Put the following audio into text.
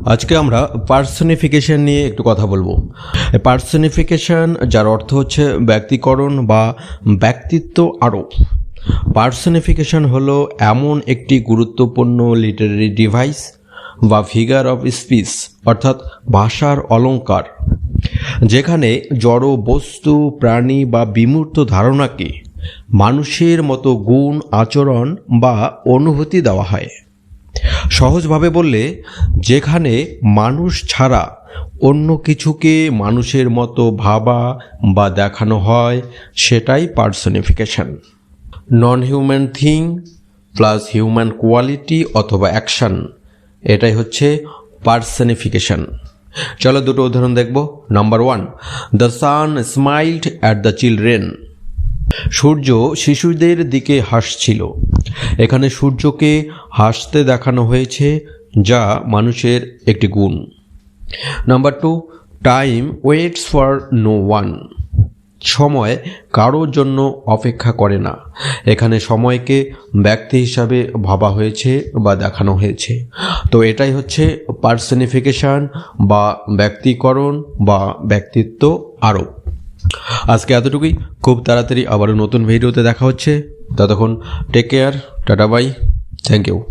আজকে আমরা পার্সনিফিকেশন নিয়ে একটু কথা বলবো। পার্সনিফিকেশন যার অর্থ হচ্ছে ব্যক্তিকরণ বা ব্যক্তিত্ব আরোপ। পার্সনিফিকেশন হলো এমন একটি গুরুত্বপূর্ণ লিটারেরি ডিভাইস বা ফিগার অফ স্পিচ অর্থাৎ ভাষার অলংকার, যেখানে জড় বস্তু, প্রাণী বা বিমূর্ত ধারণাকে মানুষের মতো গুণ, আচরণ বা অনুভূতি দেওয়া হয়। সহজভাবে বললে, যেখানে মানুষ ছাড়া অন্য কিছুকে মানুষের মতো ভাবা বা দেখানো হয়, সেটাই personification. Non human thing plus human quality অথবা অ্যাকশন, এটাই হচ্ছে পার্সনিফিকেশন। চলো দুটো উদাহরণ দেখব। Number 1, the sun smiled at the children. সূর্য শিশুদের দিকে হাসছিল। এখানে সূর্যকে হাসতে দেখানো হয়েছে, যা মানুষের একটি গুণ। Number 2, time waits for no one. সময় কারোর জন্য অপেক্ষা করে না। এখানে সময়কে ব্যক্তি হিসাবে ভাবা হয়েছে বা দেখানো হয়েছে। তো এটাই হচ্ছে পার্সনিফিকেশন বা ব্যক্তিকরণ বা ব্যক্তিত্ব আরোপ। আজকে এতটুকুই। খুব তাড়াতাড়ি আবারও নতুন ভিডিওতে দেখা হচ্ছে। ততক্ষণ take care, tata bye, thank you.